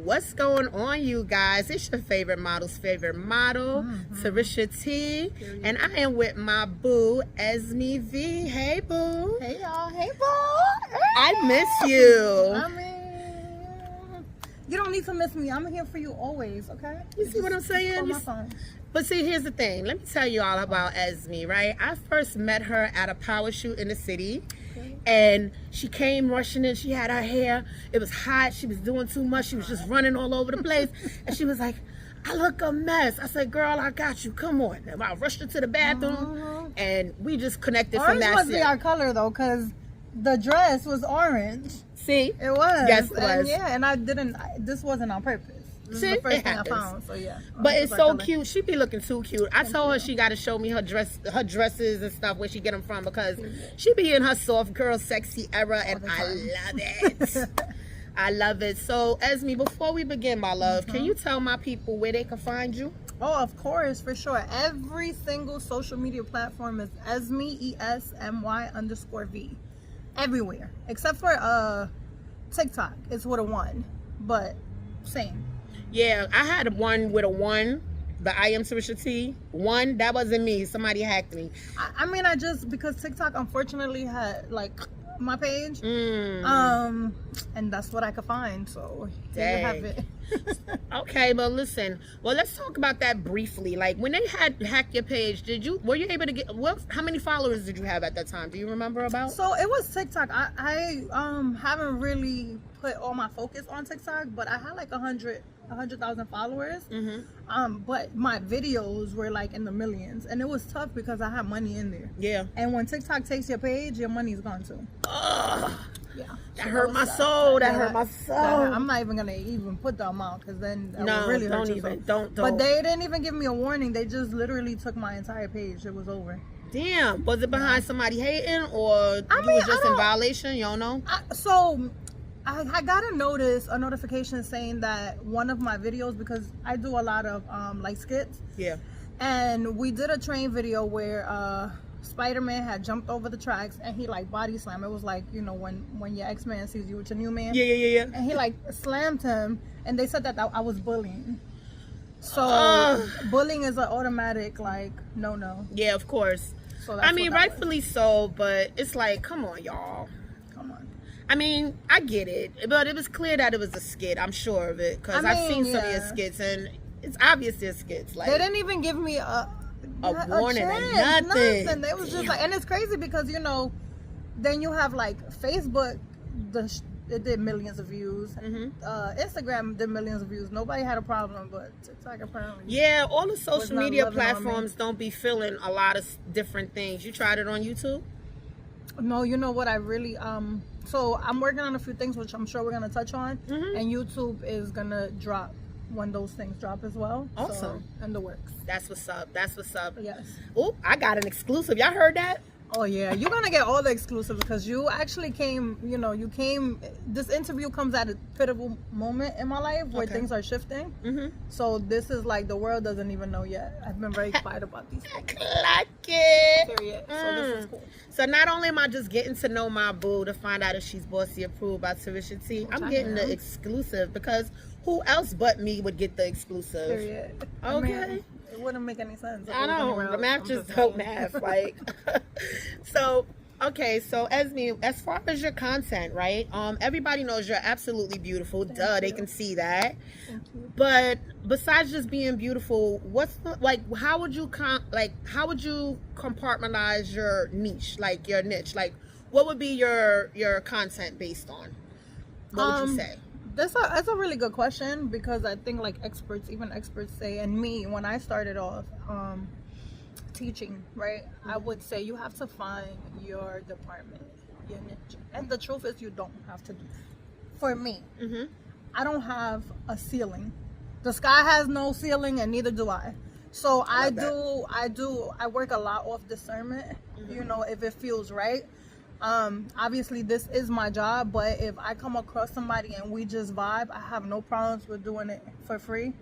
What's going on, you guys? It's your favorite model's favorite model, Tarisha T, and I am with my boo, Esmy V. Hey, boo. Hey, y'all. Hey, boo. I miss you. I mean, you don't need to miss me. I'm here for you always, okay? You see what I'm saying? Call my phone. But see, here's the thing. Let me tell you all about Esmy, right? I first met her at a power shoot in the city. And she came rushing in. She had her hair. It was hot. She was doing too much. She was just running all over the place. And she was like, I look a mess. I said, girl, I got you. Come on. And I rushed her to the bathroom. And we just connected from that. Orange must be our color, though, because the dress was orange. See? It was. Yes, it was. And yeah, and I didn't, this wasn't on purpose. This is the first thing I found, so yeah. But it's so cute. She be looking too cute. I told her she got to show me her dresses and stuff, where she get them from, because she be in her soft girl sexy era, and I love it. I love it. So, Esmy, before we begin, my love, can you tell my people where they can find you? Oh, of course, for sure. Every single social media platform is Esmy, ESMY_V. Everywhere, except for TikTok. It's with a 1, but same. Yeah, I had one with a 1, the IAmTarishaT 1. That wasn't me. Somebody hacked me. I mean, because TikTok unfortunately had like my page, and that's what I could find. So there you have it. Okay, but listen. Well, let's talk about that briefly. Like, when they had hacked your page, were you able to get how many followers did you have at that time? Do you remember about? So it was TikTok. I haven't really put all my focus on TikTok, but I had like 100,000 followers. But my videos were like in the millions, and it was tough because I had money in there. Yeah. And when TikTok takes your page, your money's gone too. Yeah. That hurt my soul. That hurt my soul. I'm not even gonna put the amount, because then that would really hurt you. Don't. But they didn't even give me a warning. They just literally took my entire page. It was over. Damn. Was it behind somebody hating, or you was just in violation? You don't know? I got a notification saying that one of my videos, because I do a lot of like skits. Yeah. And we did a train video where Spider-Man had jumped over the tracks and he like body slammed. It was like, you know, when your ex-man sees you with your new man. Yeah. And he like slammed him, and they said that I was bullying. So bullying is an automatic like no. Yeah, of course. So I mean, rightfully so, but it's like, come on, y'all. Come on. I mean, I get it, but it was clear that it was a skit. I'm sure of it, because I've seen some of your skits, and it's obvious they're skits. Like, they didn't even give me a warning or nothing. They was just like, and it's crazy because, you know, then you have like Facebook, it did millions of views. Instagram did millions of views. Nobody had a problem, but TikTok apparently. Yeah, all the social media platforms don't be feeling a lot of different things. You tried it on YouTube? No, you know what? I really so I'm working on a few things, which I'm sure we're gonna touch on, and YouTube is gonna drop when those things drop as well. Awesome. So, in the works. That's what's up. That's what's up. Yes. Oh, I got an exclusive. Y'all heard that? Oh yeah, you're gonna get all the exclusives, because you actually came. You know, you came. This interview comes at a pivotal moment in my life where things are shifting. So this is like the world doesn't even know yet. I've been very quiet about these things. Clock it. Period. So this is cool. So not only am I just getting to know my boo to find out if she's Bossy Approved by Tarisha T, I'm getting the exclusive, because who else but me would get the exclusive? Period. Okay. I mean, it wouldn't make any sense. I know. The math just don't math. Like, so, okay. So, Esmy, as far as your content, right? Everybody knows you're absolutely beautiful. They can see that. Thank you. But besides just being beautiful, how would you compartmentalize your niche, like your niche? Like, what would be your content based on? What would you say? That's a really good question, because I think like even experts say, and me, when I started off teaching, right, I would say you have to find your department, your niche. And the truth is, you don't have to do. For me, I don't have a ceiling. The sky has no ceiling, and neither do I. So I work a lot off discernment. You know, if it feels right. Obviously this is my job, but if I come across somebody and we just vibe, I have no problems with doing it for free.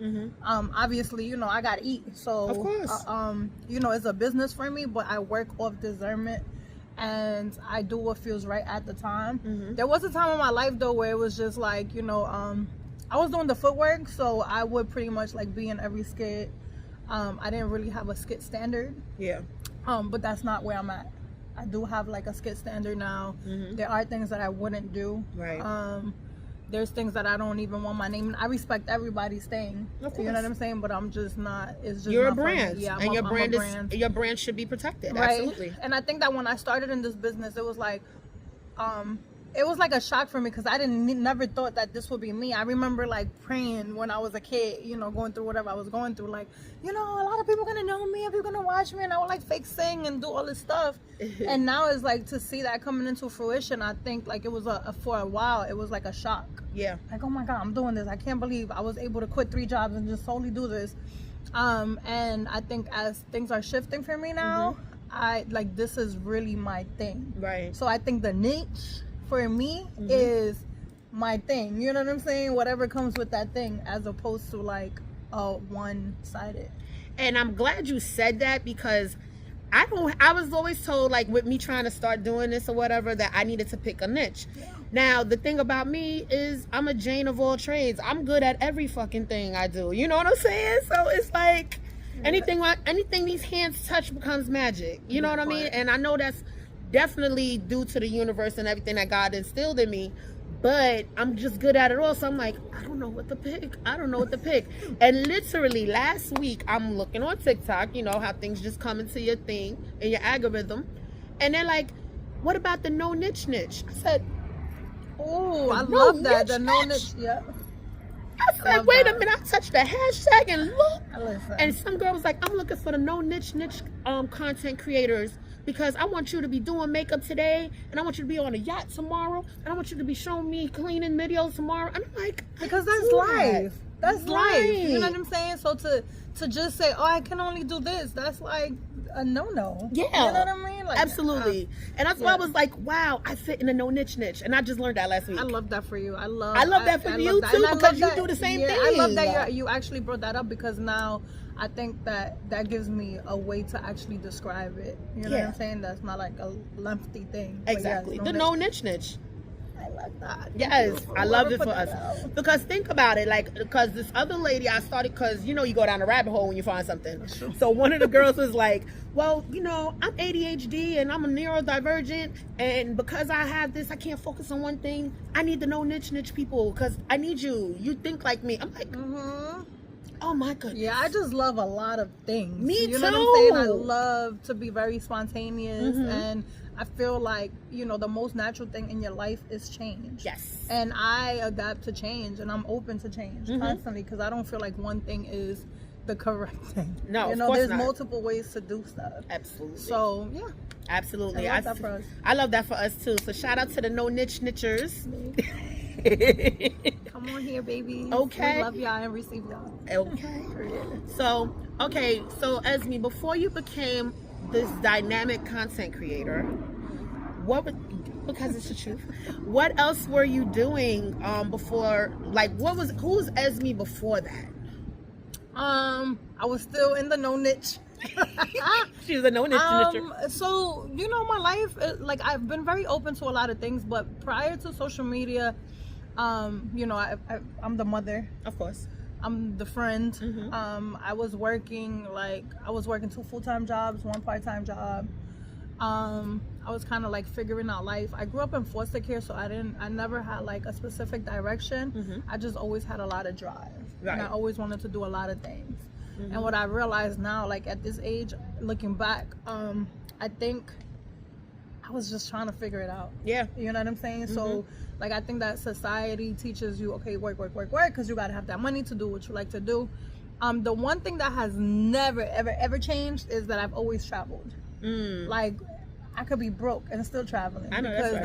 Obviously, you know, I gotta eat, so of course. you know, it's a business for me, but I work off discernment and I do what feels right at the time. There was a time in my life though where it was just like, you know, I was doing the footwork, so I would pretty much like be in every skit. I didn't really have a skit standard. Yeah. But that's not where I'm at. I do have like a skit standard now. There are things that I wouldn't do. Right. There's things that I don't even want my name. I respect everybody's thing. Of course. You know what I'm saying? But I'm just not. It's just you're not a brand. Yeah, and I'm a brand. your brand should be protected. Right. Absolutely. And I think that when I started in this business, it was like a shock for me because I never thought that this would be me. I remember like praying when I was a kid, you know, going through whatever I was going through, like, you know, a lot of people gonna know me, people gonna watch me, and I would like fake sing and do all this stuff. And now it's like to see that coming into fruition. I think like it was for a while it was like a shock. Yeah. Like, oh my God, I'm doing this. I can't believe I was able to quit 3 jobs and just solely do this. And I think as things are shifting for me now, I like this is really my thing. Right. So I think the niche for me is my thing. You know what I'm saying? Whatever comes with that thing, as opposed to like a one-sided. And I'm glad you said that because I was always told, like, with me trying to start doing this or whatever, that I needed to pick a niche. Yeah. Now, the thing about me is I'm a Jane of all trades. I'm good at every fucking thing I do. You know what I'm saying? So it's like anything these hands touch becomes magic. You know what I mean? And I know that's definitely due to the universe and everything that God instilled in me. But I'm just good at it all. So I'm like, I don't know what to pick. And literally last week, I'm looking on TikTok, you know, how things just come into your thing, in your algorithm. And they're like, what about the no niche? I said, oh, I love that. The no niche. Yeah. I said, wait a minute. I touched the hashtag and look. And some girl was like, I'm looking for the no niche content creators. Because I want you to be doing makeup today, and I want you to be on a yacht tomorrow, and I want you to be showing me cleaning videos tomorrow. And I'm like, because that's life. That's life. You know what I'm saying? So to just say, oh, I can only do this, that's like a no-no. Yeah. You know what I mean? Like, absolutely. And that's why I was like, wow, I fit in a no niche. And I just learned that last week. I love that for you. I love that for you too, because you do the same thing. I love that you actually brought that up, because now I think that gives me a way to actually describe it. You know what I'm saying? That's not like a lengthy thing. Exactly. The no niche. I like that. Yes, I love it for us. Because think about it, like, because this other lady I started, because, you know, you go down a rabbit hole when you find something. So one of the girls was like, well, you know, I'm ADHD and I'm a neurodivergent, and because I have this, I can't focus on one thing. I need the no niche people, because I need you. You think like me. I'm like, oh my goodness. Yeah, I just love a lot of things. Me too. You know what I'm saying? I love to be very spontaneous, and I feel like, you know, the most natural thing in your life is change. Yes. And I adapt to change, and I'm open to change constantly, because I don't feel like one thing is the correct thing. No, you know, of course there's not. multiple ways to do stuff. Absolutely. So, yeah. Absolutely. I love that for us. I love that for us too. So shout out to the no nichers. Come on here, baby. Okay. We love y'all and receive y'all. Okay. So Esmy, before you became this dynamic content creator, because it's the truth, what else were you doing before? Like, who's Esmy before that? I was still in the no niche. She was a no niche. So, you know, my life, like, I've been very open to a lot of things, but prior to social media, you know, I'm the mother. Of course. I'm the friend. I was working 2 full-time jobs, 1 part-time job. I was kind of like figuring out life. I grew up in foster care, so I never had like a specific direction. I just always had a lot of drive. Right. And I always wanted to do a lot of things. And what I realized now, like at this age, looking back, I think I was just trying to figure it out. Yeah. You know what I'm saying? So, like, I think that society teaches you, okay, work, because you got to have that money to do what you like to do. The one thing that has never, ever changed is that I've always traveled. Like, I could be broke and still traveling. I know, because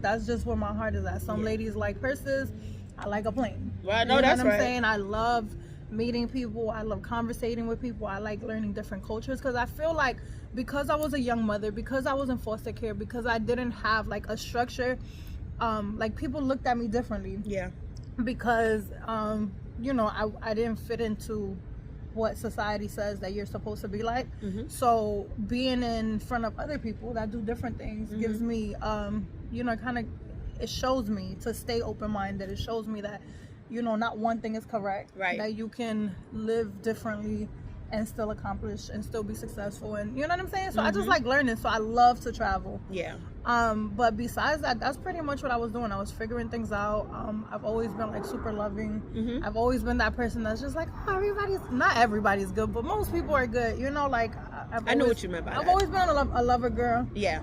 that's just where my heart is at. Some ladies like purses. I like a plane. Well, no, that's right. You know what I'm saying? I love meeting people. I love conversating with people. I like learning different cultures, because I feel like because I was a young mother, because I was in foster care, because I didn't have like a structure, like people looked at me differently. Yeah. Because you know, I didn't fit into what society says that you're supposed to be like. So being in front of other people that do different things gives me you know, kind of, it shows me to stay open-minded. It shows me that you know, not one thing is correct. Right. That you can live differently and still accomplish and still be successful, and you know what I'm saying. So I just like learning. So I love to travel. Yeah. But besides that, that's pretty much what I was doing. I was figuring things out. I've always been like super loving. I've always been that person that's just like, oh, not everybody's good, but most people are good. You know, like I know what you meant by that. I've always been a lover girl. Yeah.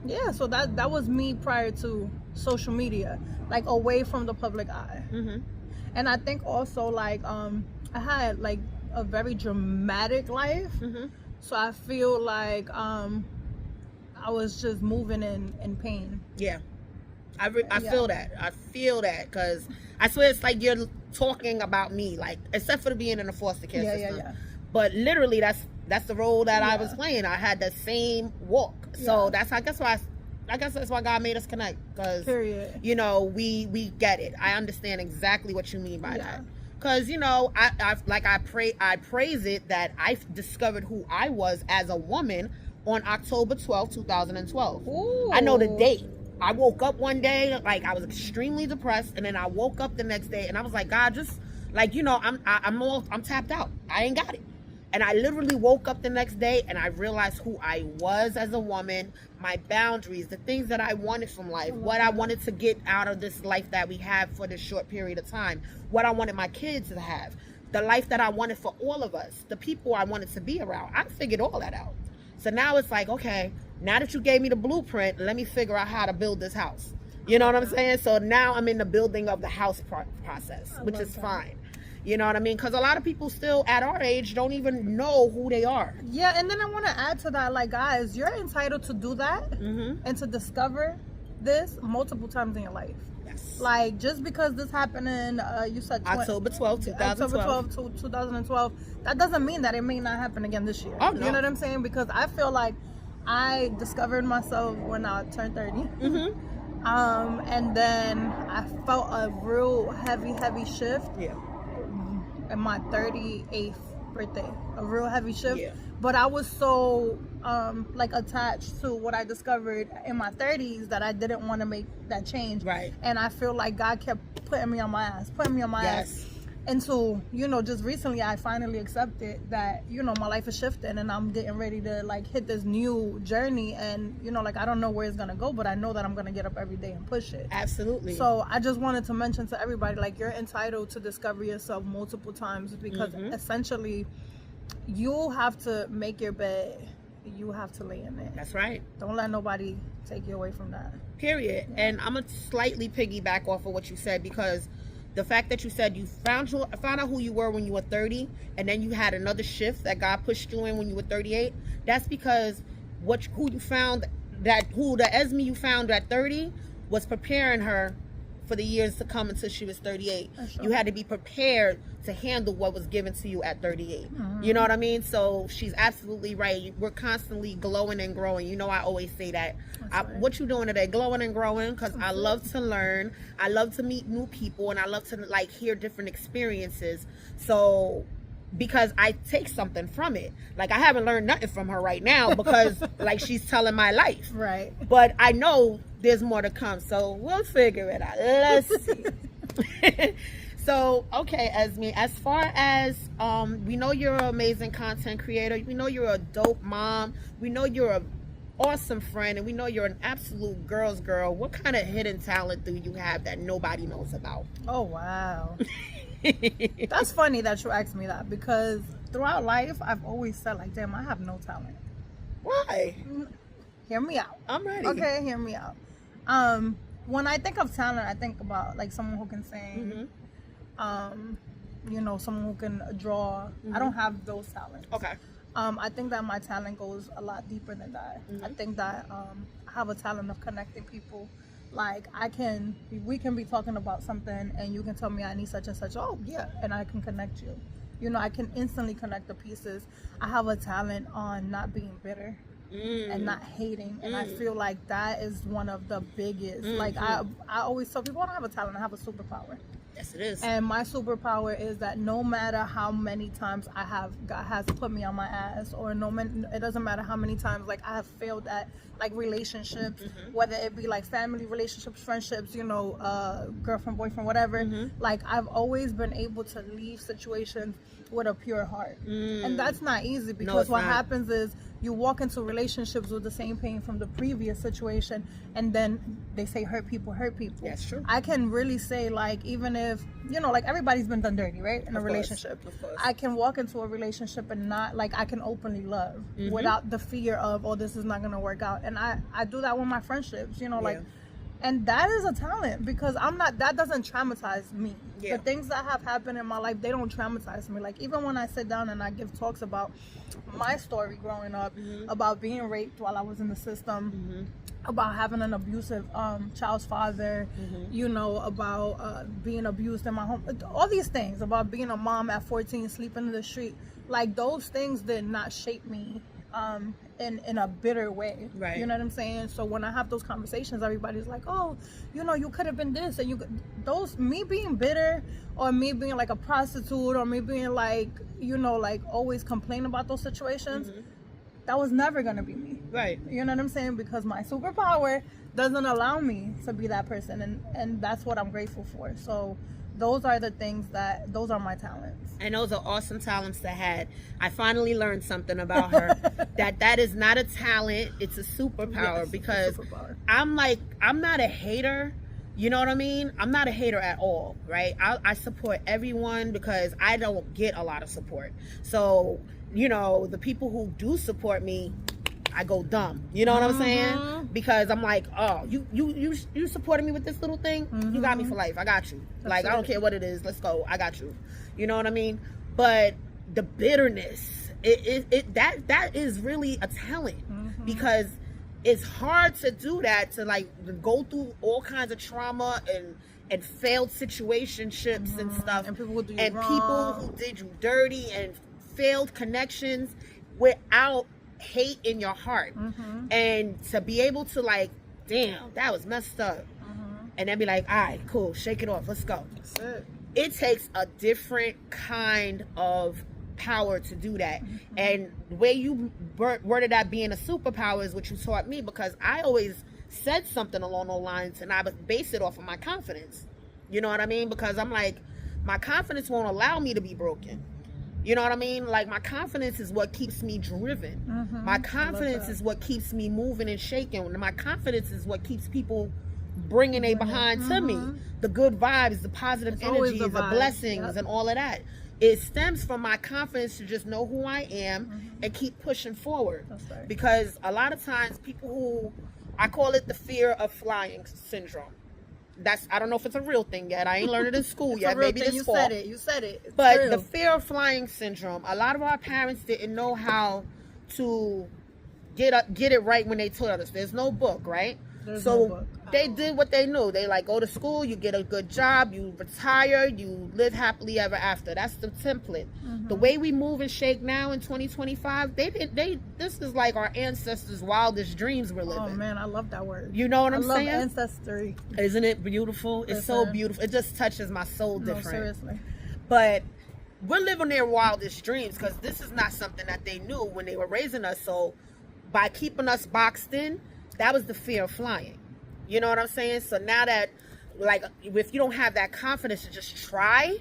Yeah. So that was me prior to social media, like away from the public eye. And I think also like I had like a very dramatic life. So I feel like I was just moving in pain. Yeah. I feel that. I feel that because I swear it's like you're talking about me, like, except for the being in the foster care system. But literally, that's the role that I was playing. I had the same walk. So I guess that's why God made us connect. Because, you know, we get it. I understand exactly what you mean by that. Because, you know, I praise it that I discovered who I was as a woman on October 12, 2012. Ooh. I know the date. I woke up one day, like, I was extremely depressed, and then I woke up the next day, and I was like, God, just, like, you know, I'm tapped out. I ain't got it. And I literally woke up the next day, and I realized who I was as a woman, my boundaries, the things that I wanted from life, what I wanted to get out of this life that we have for this short period of time, what I wanted my kids to have, the life that I wanted for all of us, the people I wanted to be around. I figured all that out. So now it's like, okay, now that you gave me the blueprint, let me figure out how to build this house. You know what I'm saying? So now I'm in the building of the house process, which is fine. You know what I mean? Because a lot of people still at our age don't even know who they are. Yeah, and then I want to add to that, like, guys, you're entitled to do that and to discover this multiple times in your life. Yes. Like, just because this happened in, you said October 12, 2012. October 12, 2012, that doesn't mean that it may not happen again this year. Oh, no. You know what I'm saying? Because I feel like I discovered myself when I turned 30. And then I felt a real heavy shift. Yeah. In my 38th birthday, a real heavy shift. But I was so like attached to what I discovered in my 30s that I didn't want to make that change. Right. And I feel like God kept putting me on my ass. Until, you know, just recently I finally accepted that, you know, my life is shifting and I'm getting ready to like hit this new journey, and, you know, like, I don't know where it's gonna go, but I know that I'm gonna get up every day and push it. Absolutely. So I just wanted to mention to everybody, like, you're entitled to discover yourself multiple times, because essentially you have to make your bed, you have to lay in it. That's right. Don't let nobody take you away from that. Period. And I'm gonna slightly piggyback off of what you said, because the fact that you said you found out who you were when you were 30, and then you had another shift that God pushed you in when you were 38, that's because who the Esmy you found at 30 was preparing her for the years to come until she was 38. Sure. You had to be prepared to handle what was given to you at 38. You know what I mean? So she's absolutely right. We're constantly glowing and growing. You know, I always say that. What you doing today? Glowing and growing, because I love to learn. I love to meet new people, and I love to, like, hear different experiences. So, because I take something from it. Like, I haven't learned nothing from her right now because, like, she's telling my life. Right. But I know there's more to come, so we'll figure it out. Let's see. So, okay, Esmy, as far as, we know you're an amazing content creator. We know you're a dope mom. We know you're an awesome friend, and we know you're an absolute girl's girl. What kind of hidden talent do you have that nobody knows about? Oh, wow. That's funny that you asked me that, because throughout life I've always said, like, damn, I have no talent. Why? Hear me out. I'm ready. Okay, hear me out. When I think of talent, I think about, like, someone who can sing, you know, someone who can draw. I don't have those talents. Okay. I think that my talent goes a lot deeper than that. I think that I have a talent of connecting people. Like, we can be talking about something and you can tell me I need such and such. Oh, yeah. And I can connect you. You know, I can instantly connect the pieces. I have a talent on not being bitter and not hating. And I feel like that is one of the biggest. Like, I always tell people, I don't have a talent, I have a superpower. Yes, it is. And my superpower is that no matter how many times God has put me on my ass, or it doesn't matter how many times like I have failed at like relationships, whether it be like family relationships, friendships, girlfriend, boyfriend, whatever. Like I've always been able to leave situations with a pure heart, and that's not easy, because what happens is you walk into relationships with the same pain from the previous situation, and then they say hurt people. That's true. I can really say, like, even if like everybody's been done dirty, right, in a relationship. Of course. I can walk into a relationship and not, like, I can openly love without the fear of, oh, this is not gonna work out. And I do that with my friendships, like. And that is a talent, because that doesn't traumatize me. The things that have happened in my life, they don't traumatize me. Like, even when I sit down and I give talks about my story growing up, about being raped while I was in the system, about having an abusive child's father, about being abused in my home, all these things, about being a mom at 14, sleeping in the street, like, those things did not shape me in a bitter way, right? You know what I'm saying? So when I have those conversations, everybody's like, oh, you could have been this, and me being bitter, or me being like a prostitute, or me being like, like always complain about those situations, that was never gonna be me, right? You know what I'm saying? Because my superpower doesn't allow me to be that person, and that's what I'm grateful for. So those are my talents. And those are awesome talents to have. I finally learned something about her. that is not a talent, it's a superpower. Yes, because a superpower. I'm not a hater. You know what I mean? I'm not a hater at all, right? I support everyone because I don't get a lot of support. So, the people who do support me, I go dumb. You know what I'm saying? Because I'm like, oh, you supporting me with this little thing? You got me for life. I got you. Like, I don't care what it is. Let's go. I got you. You know what I mean? But the bitterness, that is really a talent, because it's hard to do that, to like go through all kinds of trauma and failed situationships and stuff, and people who did you dirty, and failed connections without hate in your heart, and to be able to like, damn, that was messed up, and then be like, all right, cool, shake it off, let's go. That's it. It takes a different kind of power to do that. And the way you worded that being a superpower is what you taught me, because I always said something along those lines, and I would base it off of my confidence. You know what I mean? Because I'm like, my confidence won't allow me to be broken. You know what I mean? Like, my confidence is what keeps me driven. My confidence is what keeps me moving and shaking. My confidence is what keeps people bringing a behind to me. The good vibes, the positive energies, the blessings, and all of that. It stems from my confidence to just know who I am and keep pushing forward. That's right. Because a lot of times people who, I call it the fear of flying syndrome. I don't know if it's a real thing yet. I ain't learned it in school yet. Maybe this fall. You said it. It's but true. The fear of flying syndrome, a lot of our parents didn't know how to get it right when they taught us. There's no book, right? So they did what they knew. They like, go to school, you get a good job, you retire, you live happily ever after. That's the template. The way we move and shake now in 2025, this is like our ancestors' wildest dreams we're living. Oh man, I love that word. You know what I'm saying? I love ancestry. Isn't it beautiful? It's so beautiful. It just touches my soul different. No, seriously. But we're living their wildest dreams, because this is not something that they knew when they were raising us. So by keeping us boxed in, that was the fear of flying. You know what I'm saying? So now that, like, if you don't have that confidence to just try,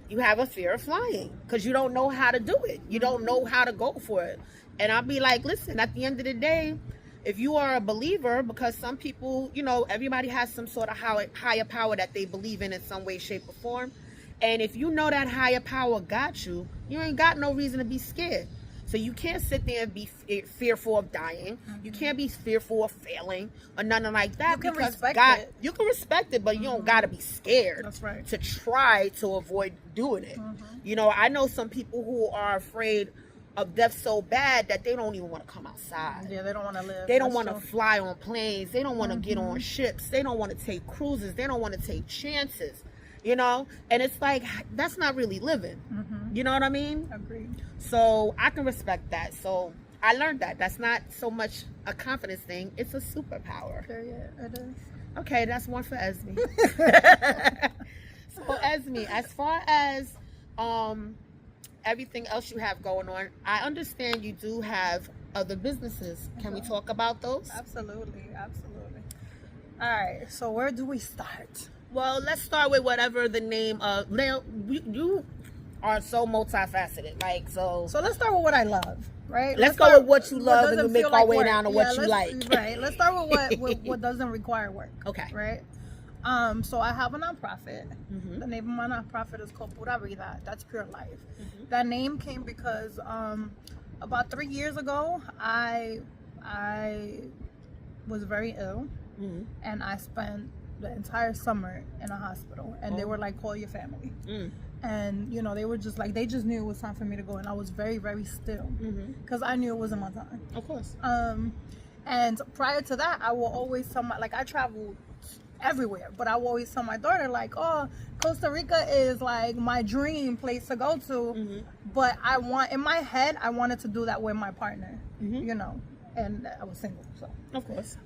you have a fear of flying, because you don't know how to do it. You don't know how to go for it. And I'll be like, listen, at the end of the day, if you are a believer, because some people, everybody has some sort of higher power that they believe in some way, shape, or form. And if you know that higher power got you, you ain't got no reason to be scared. So you can't sit there and be fearful of dying. You can't be fearful of failing or nothing like that. You can because respect God, it. You can respect it, but you don't got to be scared. That's right. To try to avoid doing it. I know some people who are afraid of death so bad that they don't even want to come outside. Yeah, they don't want to live. They don't want to fly on planes. They don't want to get on ships. They don't want to take cruises. They don't want to take chances. And it's like, that's not really living. You know what I mean? Agreed. So I can respect that. So I learned that that's not so much a confidence thing, it's a superpower. Period. It is. Okay, that's one for Esmy. So Well, Esmy, as far as everything else you have going on, I understand you do have other businesses. Can we talk about those? Absolutely. All right, so where do we start? Well, let's start with whatever the name of. Now, you are so multifaceted. Like, so let's start with what I love, right? Let's go with what you love and we'll make our way down to what you like. Right. Let's start with what doesn't require work. Okay. Right. So I have a nonprofit. Mm-hmm. The name of my nonprofit is called Pura Vida. That's pure life. Mm-hmm. That name came because about 3 years ago, I was very ill, mm-hmm. and I spent the entire summer in a hospital. And they were like, "Call your family." Mm. And you know, they were just like, they just knew it was time for me to go, and I was very, very still because I knew it wasn't my time. Of course. And prior to that, I will always tell my, like, I traveled everywhere, but I will always tell my daughter, like, oh, Costa Rica is like my dream place to go to, but in my head, I wanted to do that with my partner, you know, and I was single, so. Of course.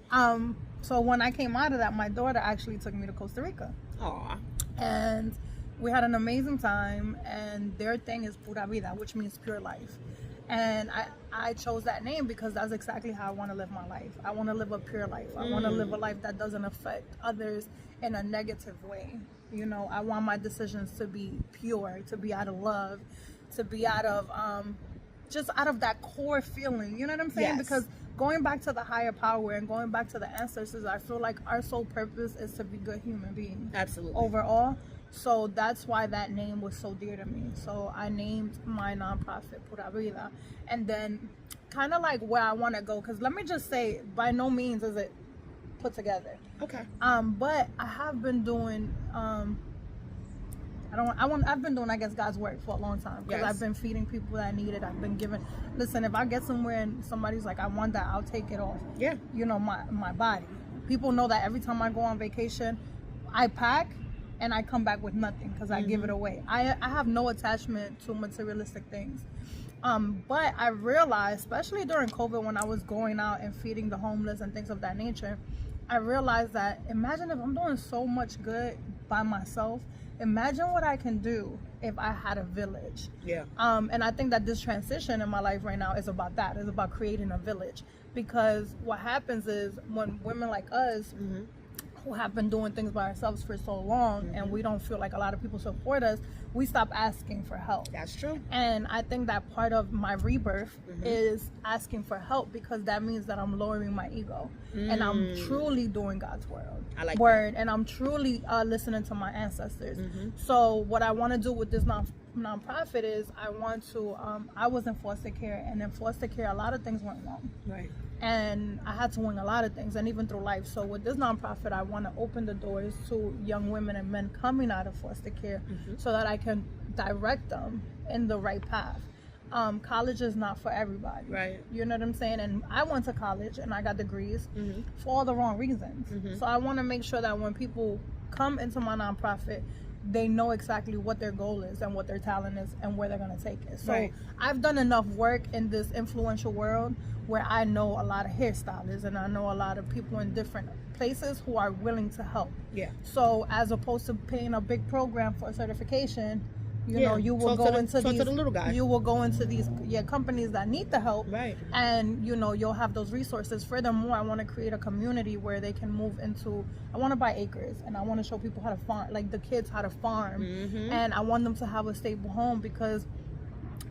So when I came out of that, my daughter actually took me to Costa Rica. Aww. And we had an amazing time, and their thing is Pura Vida, which means pure life. And I chose that name because that's exactly how I want to live my life. I want to live a pure life. I want to live a life that doesn't affect others in a negative way. You know, I want my decisions to be pure, to be out of love, to be out of just out of that core feeling. You know what I'm saying? Yes. Because going back to the higher power and going back to the ancestors, I feel like our sole purpose is to be good human beings. Absolutely. Overall. So that's why that name was so dear to me. So I named my nonprofit Pura Vida. And then kind of like where I want to go, because let me just say, by no means is it put together. Okay. But I have been doing I've been doing, I guess, God's work for a long time, because I've been feeding people that need it. I've been giving. Listen, if I get somewhere and somebody's like, I want that, I'll take it off. Yeah. You know, my body. People know that every time I go on vacation, I pack and I come back with nothing because I give it away. I have no attachment to materialistic things. But I realized, especially during COVID, when I was going out and feeding the homeless and things of that nature, I realized that, imagine if I'm doing so much good by myself, imagine what I can do if I had a village. Yeah. And I think that this transition in my life right now is about that. It's about creating a village. Because what happens is, when women like us, who have been doing things by ourselves for so long, and we don't feel like a lot of people support us, we stop asking for help. That's true. And I think that part of my rebirth is asking for help, because that means that I'm lowering my ego and I'm truly doing God's word, and I'm truly listening to my ancestors. So what I want to do with this nonprofit is, I want to I was in foster care, and in foster care a lot of things went wrong. Right. And I had to win a lot of things, and even through life. So with this nonprofit, I want to open the doors to young women and men coming out of foster care, so that I can direct them in the right path. College is not for everybody. Right. You know what I'm saying? And I went to college and I got degrees for all the wrong reasons. So I want to make sure that when people come into my nonprofit, they know exactly what their goal is and what their talent is and where they're going to take it. So I've done enough work in this influential world where I know a lot of hairstylists, and I know a lot of people in different places who are willing to help. Yeah. So as opposed to paying a big program for a certification, you know, you will go into these little guy. You will go into these companies that need the help. Right. And you know, you'll have those resources. Furthermore, I want to create a community where they can move into, I want to buy acres, and I want to show people how to farm, like the kids how to farm. And I want them to have a stable home, because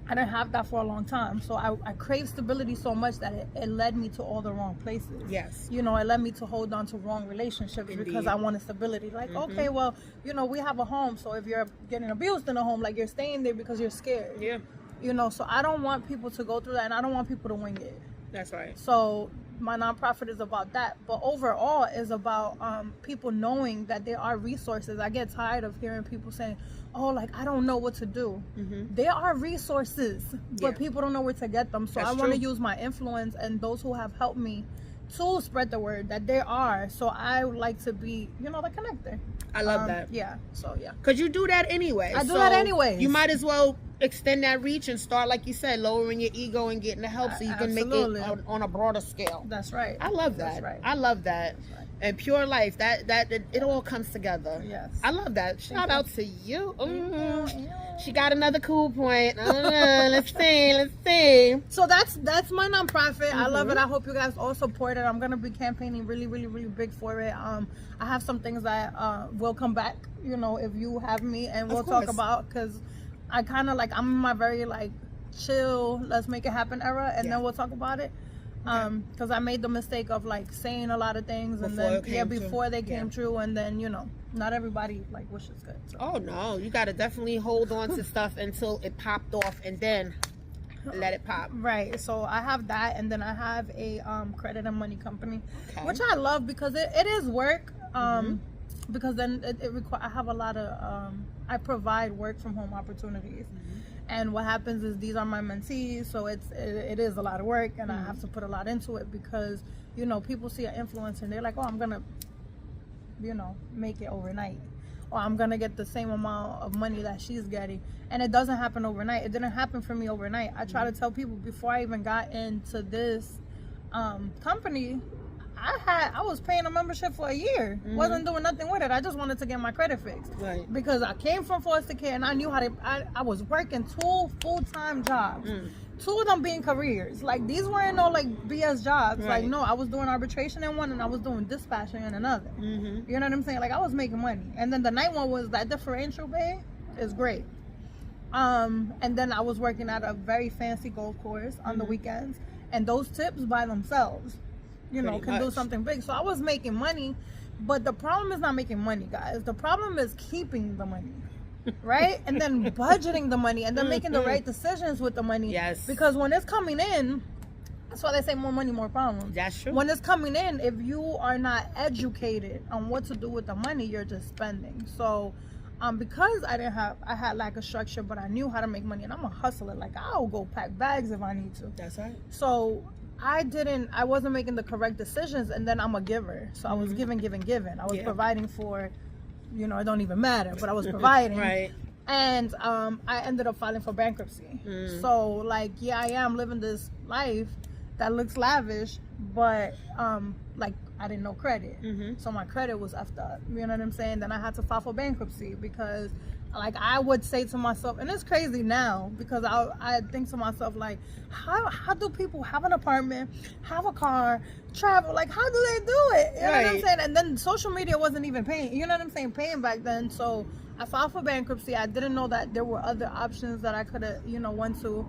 I didn't have that for a long time. So I crave stability so much that it led me to all the wrong places. Yes. You know, it led me to hold on to wrong relationships. Indeed. Because I wanted stability. Like, okay, well, you know, we have a home. So if you're getting abused in a home, like, you're staying there because you're scared. Yeah. You know, so I don't want people to go through that, and I don't want people to wing it. That's right. So my nonprofit is about that, but overall is about people knowing that there are resources. I get tired of hearing people saying, oh, like, I don't know what to do. There are resources, but people don't know where to get them. So I want to use my influence and those who have helped me to spread the word that there are. So I would like to be, you know, the connector. I love that. Yeah. So yeah. Because you do that anyway. I do that anyway. You might as well extend that reach and start, like you said, lowering your ego and getting the help so you can make it on a broader scale. That's right. I love that. That's right. I love that. Right. And pure life, that it all comes together. Yes. I love that. Shout out to you. You. She got another cool point. Let's see. So that's my nonprofit. I love it. I hope you guys all support it. I'm gonna be campaigning really, really, really big for it. I have some things that will come back, you know, if you have me, and we'll talk about, because I kind of like, I'm in my very like chill, let's make it happen era, and then we'll talk about it. Because I made the mistake of like saying a lot of things before they came true, and then, you know, not everybody like wishes good. So. Oh no, you got to definitely hold on to stuff until it popped off, and then let it pop. Right. So I have that, and then I have a credit and money company, which I love because it is work. Because then I have a lot of I provide work from home opportunities. And what happens is these are my mentees, so it is a lot of work, and I have to put a lot into it because, you know, people see an influencer and they're like, oh, I'm gonna, you know, make it overnight, or I'm gonna get the same amount of money that she's getting, and it doesn't happen overnight. It didn't happen for me overnight. I try to tell people before I even got into this company, I was paying a membership for a year. Wasn't doing nothing with it. I just wanted to get my credit fixed. Right. Because I came from foster care and I knew how to, I was working 2 full-time jobs. 2 of them being careers. Like, these weren't no like BS jobs. Right. Like, no, I was doing arbitration in one and I was doing dispatching in another. You know what I'm saying? Like, I was making money. And then the night one was that differential pay is great. And then I was working at a very fancy golf course on the weekends. And those tips by themselves, you know, can do something big. So I was making money, but the problem is not making money, guys. The problem is keeping the money, right? And then budgeting the money, and then making the right decisions with the money. Yes. Because when it's coming in, that's why they say more money, more problems. That's true. When it's coming in, if you are not educated on what to do with the money, you're just spending. So because I had lack of structure, but I knew how to make money, and I'm a hustler. Like, I'll go pack bags if I need to. That's right. So I wasn't making the correct decisions, and then I'm a giver. So I was giving. I was providing for, you know, it don't even matter, but I was providing. Right. And I ended up filing for bankruptcy. So like, I am living this life that looks lavish, but like, I didn't know credit. So my credit was effed up. You know what I'm saying? Then I had to file for bankruptcy because, like, I would say to myself, and it's crazy now because I think to myself, like, how do people have an apartment, have a car, travel? Like, how do they do it? You know what I'm saying? And then social media wasn't even paying, you know what I'm saying, paying back then. So I filed for bankruptcy. I didn't know that there were other options that I could have, you know, went to.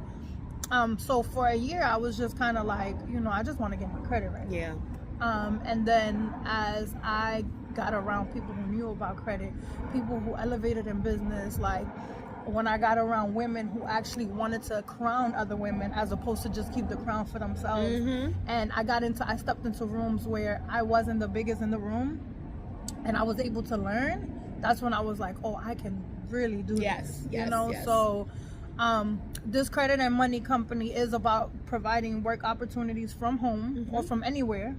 So for a year, I was just kind of like, you know, I just want to get my credit right. Yeah. And then as I got around people who knew about credit, people who elevated in business, like when I got around women who actually wanted to crown other women as opposed to just keep the crown for themselves. And I stepped into rooms where I wasn't the biggest in the room, and I was able to learn. That's when I was like, oh, I can really do this. You know? So this credit and money company is about providing work opportunities from home or from anywhere.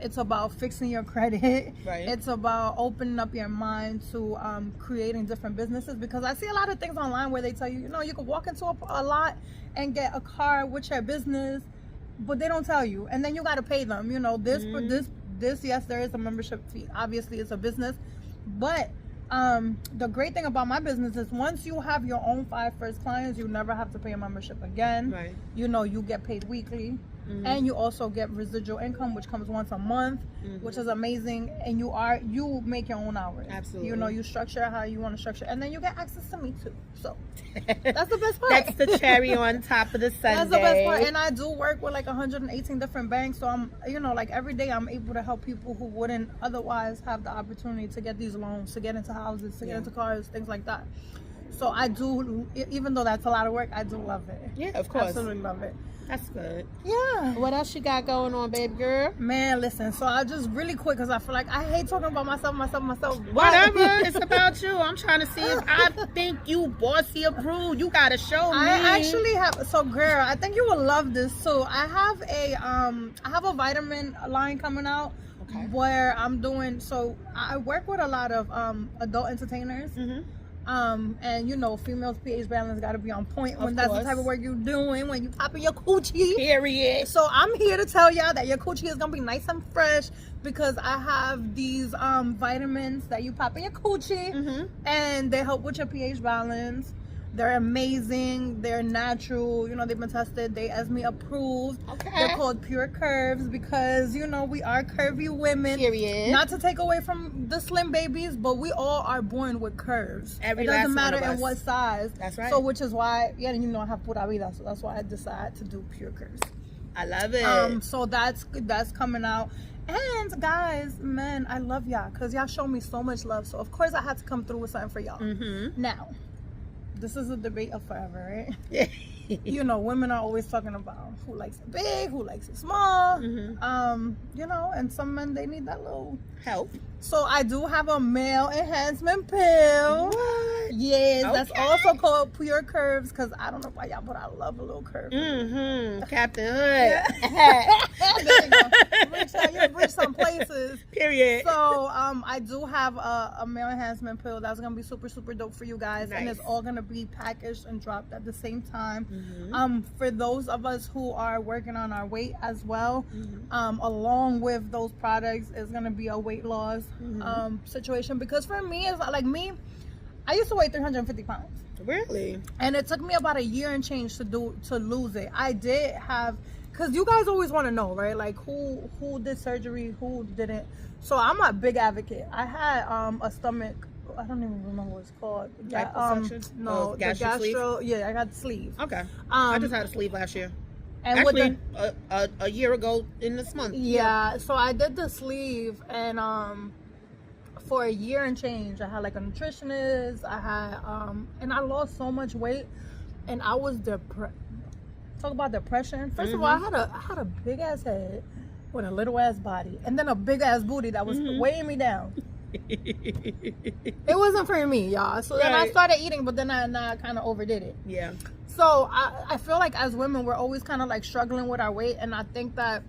It's about fixing your credit. Right. It's about opening up your mind to creating different businesses, because I see a lot of things online where they tell you, you know, you can walk into a lot and get a car with your business, but they don't tell you, and then you got to pay them. You know, this yes, there is a membership fee. Obviously, it's a business, but the great thing about my business is once you have your own 5 first clients, you never have to pay a membership again. Right. You know, you get paid weekly, and you also get residual income, which comes once a month, which is amazing. And you make your own hours. Absolutely. You know, you structure how you want to structure, and then you get access to me too. So that's the best part. That's the cherry on top of the sundae. That's the best part. And I do work with like 118 different banks, so I'm, you know, like every day I'm able to help people who wouldn't otherwise have the opportunity to get these loans, to get into houses, to get into cars, things like that. So I do, even though that's a lot of work, I do love it. Yeah, of course. Absolutely love it. That's good. Yeah. What else you got going on, baby girl? Man, listen, so I just really quick, because I feel like I hate talking about myself. Whatever, it's about you. I'm trying to see if I think you bossy approved. You gotta show me. I actually have, so girl, I think you will love this too. I have a vitamin line coming out where I'm doing, so I work with a lot of adult entertainers. And you know, females' pH balance got to be on point when Of that's the course. type of work you're doing, when you popping your coochie. Period. So I'm here to tell y'all that your coochie is gonna be nice and fresh because I have these vitamins that you pop in your coochie, and they help with your pH balance. They're amazing. They're natural. You know, they've been tested. They Esmy approved. Okay. They're called Pure Curves because, you know, we are curvy women. Period. Not to take away from the slim babies, but we all are born with curves. Every it last doesn't matter one of in us. what size. That's right. So which is why, yeah, you know, I have pura vida. So that's why I decided to do Pure Curves. I love it. So that's coming out. And guys, man, I love y'all because y'all show me so much love. So of course I had to come through with something for y'all. Now, this is a debate of forever, right? You know, women are always talking about who likes it big, who likes it small. You know, and some men, they need that little Help. So I do have a male enhancement pill. What? Yes, that's Okay. also called Pure Curves because I don't know why y'all, but I love a little curve. Captain Hood. There you go. You've reached some places. Period. So I do have a male enhancement pill that's gonna be super dope for you guys, and Nice. it's all gonna be packaged and dropped at the same time. For those of us who are working on our weight as well, along with those products is gonna be a weight loss situation, because for me, it's like me, I used to weigh 350 pounds. Really? And it took me about a year and change to lose it. I did have, because you guys always want to know, right? Like who did surgery, who didn't. So I'm a big advocate. I had a stomach, I don't even remember what it's called. Liposuction? No, the gastric gastro. Yeah, I got the sleeve. Okay. I just had a sleeve last year. Actually, a year ago in this month. Yeah, so I did the sleeve, and for a year and change, I had like a nutritionist. I had and I lost so much weight, and I was depressed. Talk about depression. First of all, I had a big ass head with a little ass body, and then a big ass booty that was weighing me down. It wasn't for me, y'all. So then I started eating, but then I kind of overdid it. Yeah. So I feel like as women, we're always kind of like struggling with our weight, and I think that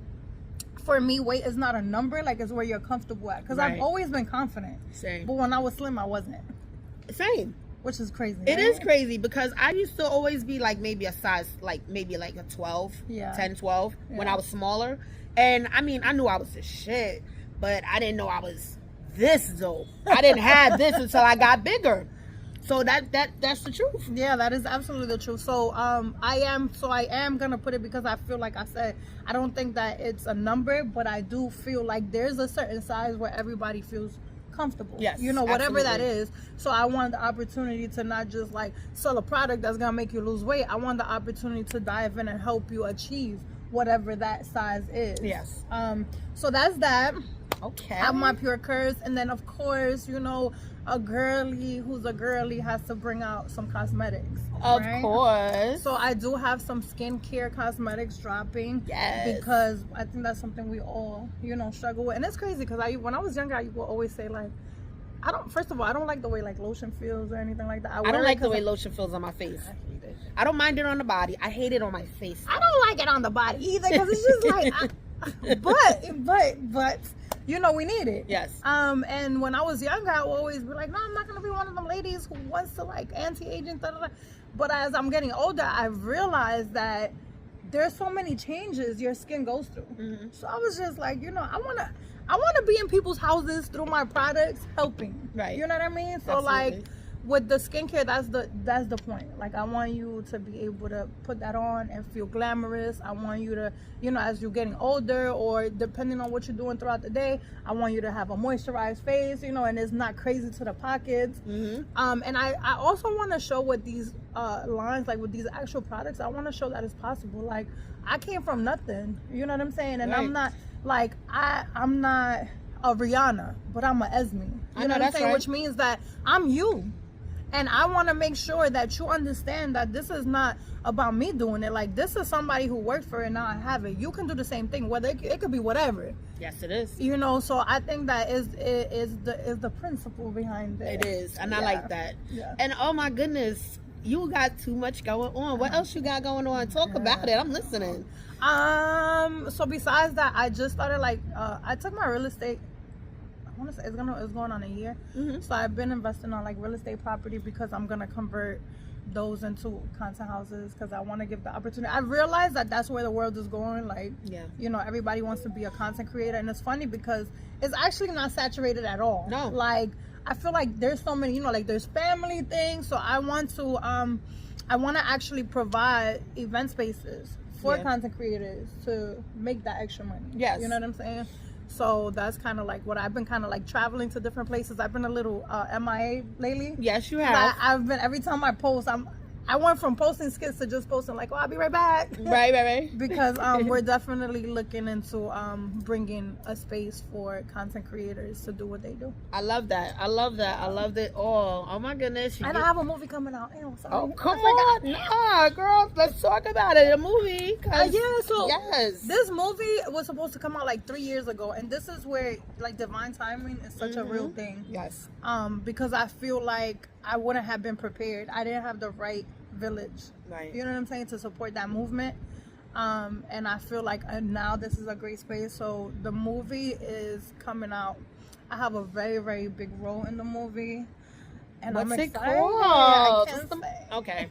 for me, weight is not a number, like it's where you're comfortable at. Because I've always been confident. Same. But when I was slim, I wasn't. Same. Which is crazy. It right? is crazy because I used to always be like maybe a size, like maybe like a 12, 10, 12 when I was smaller. And I mean, I knew I was the shit, but I didn't know I was this dope. I didn't have this until I got bigger. So that's the truth. Yeah, that is absolutely the truth. So I am gonna put it, because I feel like I said, I don't think that it's a number, but I do feel like there's a certain size where everybody feels comfortable. Yes, you know, whatever that absolutely. is. So I want the opportunity to not just like sell a product that's gonna make you lose weight. I want the opportunity to dive in and help you achieve whatever that size is. Yes. So that's that. Okay. I have my Pure Curves, and then of course, you know, a girly who's a girly has to bring out some cosmetics. Of right? course. So I do have some skincare cosmetics dropping. Yes. Because I think that's something we all, you know, struggle with. And it's crazy because when I was younger, I would always say like, first of all, I don't like the way like lotion feels or anything like that. I don't like the way lotion feels on my face. I hate it. I don't mind it on the body. I hate it on my face. I don't like it on the body either, because it's just like, but you know, we need it. Yes. And when I was younger, I would always be like, no, I'm not gonna be one of them ladies who wants to like anti-aging, but as I'm getting older, I've realized that there's so many changes your skin goes through. So I was just like, you know, I wanna be in people's houses through my products, helping. Right. You know what I mean? So Absolutely. like with the skincare, that's the point. Like I want you to be able to put that on and feel glamorous. I want you to, you know, as you're getting older, or depending on what you're doing throughout the day, I want you to have a moisturized face, you know, and it's not crazy to the pockets. And I also want to show with these lines, like with these actual products, I want to show that it's possible. Like I came from nothing, you know what I'm saying? And I'm not like, I'm not a Rihanna, but I'm a Esmy. You know what I'm saying? Right. Which means that I'm you. And I want to make sure that you understand that this is not about me doing it. Like, this is somebody who worked for it, and now I have it. You can do the same thing, whether it could be whatever. Yes, it is. You know, so I think that is the principle behind it. It is, and I like that. Yeah. And oh my goodness, you got too much going on. What else you got going on? Talk about it. I'm listening. So besides that, I just started I took my real estate want to say it's going on a year. So I've been investing on like real estate property because I'm gonna convert those into content houses because I want to give the opportunity. I realize that that's where the world is going. Like, you know, everybody wants to be a content creator, and it's funny because it's actually not saturated at all. No, like I feel like there's so many, you know, like there's family things. So I want to actually provide event spaces for content creators to make that extra money. Yes, you know what I'm saying. So that's kind of like what I've been kind of like traveling to different places. I've been a little MIA lately. Yes, you have. I've been, every time I post, I went from posting skits to just posting like, oh, I'll be right back. Right. Because we're definitely looking into bringing a space for content creators to do what they do. I love that. I loved it all. Oh my goodness. And I have a movie coming out. Sorry. Oh, come on. Nah, girl, let's talk about it. A movie. This movie was supposed to come out like 3 years ago. And this is where like divine timing is such a real thing. Yes. Because I feel like I wouldn't have been prepared. I didn't have the right village. Right. You know what I'm saying? To support that movement. And I feel like now this is a great space. So the movie is coming out. I have a very, very big role in the movie. And What's I'm it excited. called? I can't say. Okay.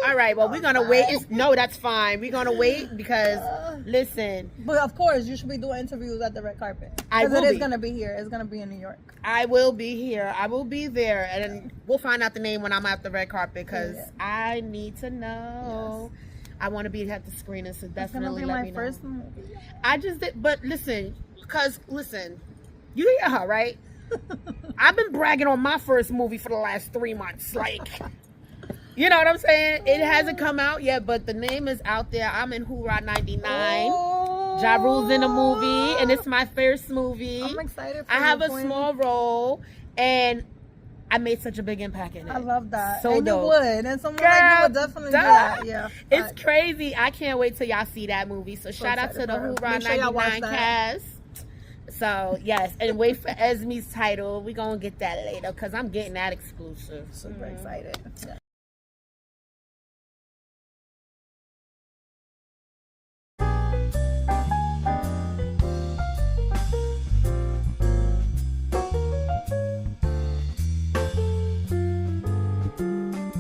All right. Well, we're going to wait. No, that's fine. We're going to wait because, listen. But of course, you should be doing interviews at the red carpet. I will Because it is be. going to be here. It's going to be in New York. I will be here. I will be there. And then we'll find out the name when I'm at the red carpet because I need to know. Yes. I want to be at the screening, so definitely let me know. It's going to be my first movie. I just did, but listen, you hear her, right? I've been bragging on my first movie for the last 3 months. Like, you know what I'm saying? It hasn't come out yet, but the name is out there. I'm in Hoorah 99. Ja Rule's in the movie, and it's my first movie. I'm excited for I have you, a Queen. small role, and I made such a big impact in it. I love that. So and dope. You would. And someone like you would definitely do that. Yeah. It's crazy. I can't wait till y'all see that movie. So shout out to the Hoorah 99 cast. So, yes. And wait for Esmy's title. We're going to get that later because I'm getting that exclusive. Super excited. Yeah.